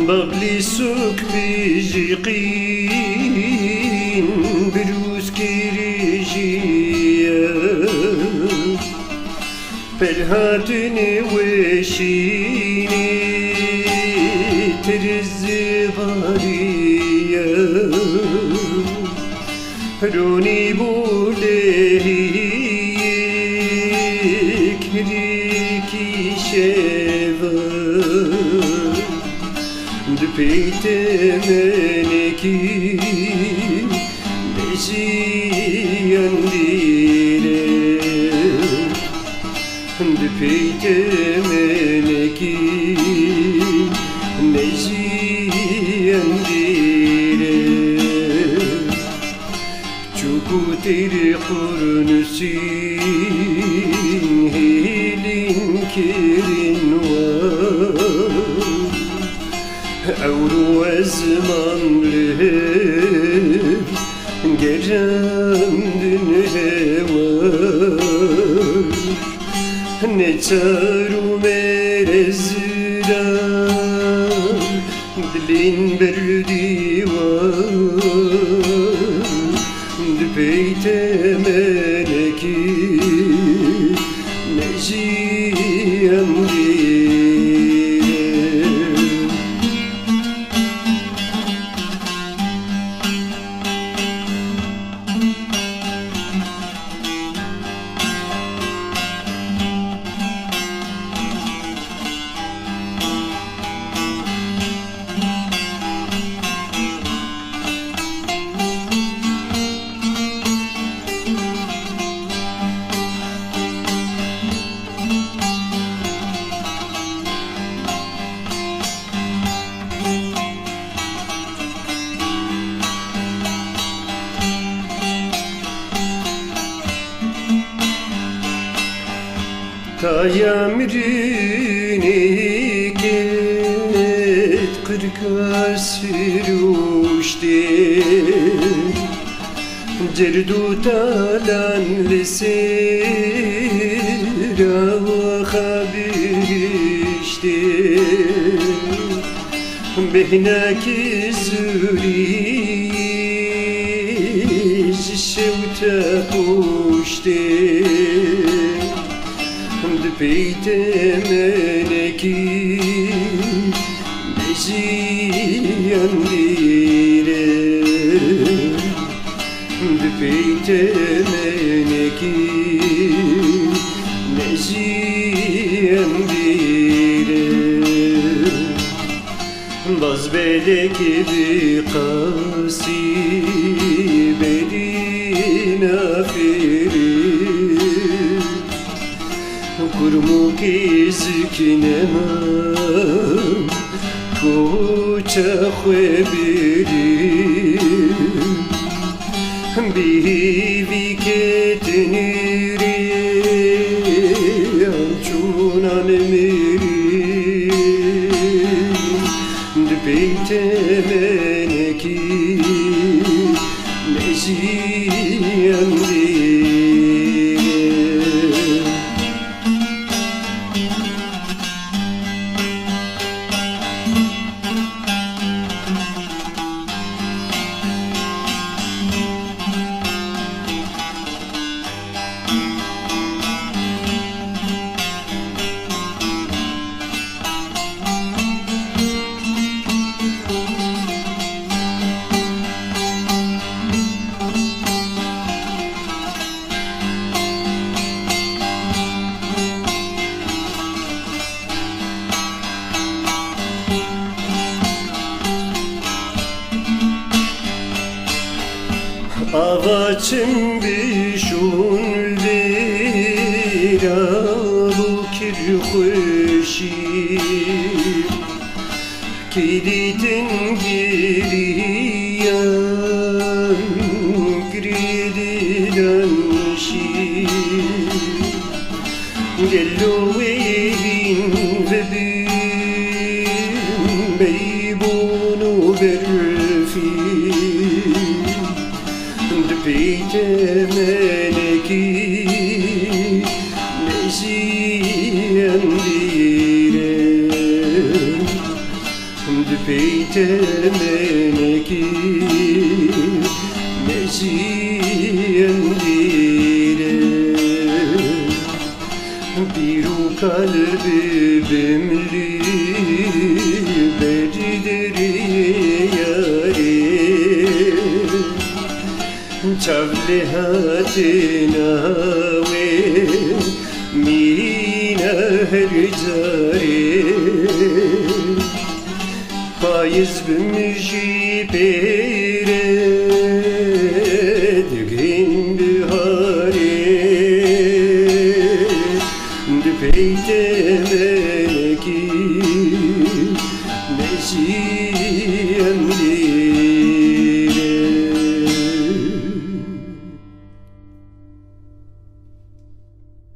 بغلي سوق بيجيقين بروز كيريجيا فرهاتني وشيني ترزي باريا روني بوليك ريكي شيفا دبيت منكي نسيان ديري دبيت منكي نسيان ديري çuku teri kurnusin hilin kirin var Avru ezmanlı gerendin hevar Ne çaru merezran dilin berdi var Dibeyte meleki neziyen Tayamrini ket kırka sürüşte Cerdu talan lisira habirişte Behnaki zuriz şevte kuşte Dibeyt meneki neziyan dire Dibeyt meneki neziyan dire Bazbelek bir kasi bedin afiri Kurmuk izkinemem Koça khwebiri Bivi keteniri Ançunan miri Dibeyte meneki Neziyan Avaçım bişun vera bu kirhoşi Kilitin giriyan Giridilen şi Gello evin ve bin Beybunu berfi Dpeyte meneki Neziyen dire Dpeyte meneki Neziyen dire Biru kalbi bimli Berideri yare Çavli hatina ve mina her cari Faiz bimşi pere Dgin bihare Dpeyte meneki Neziyen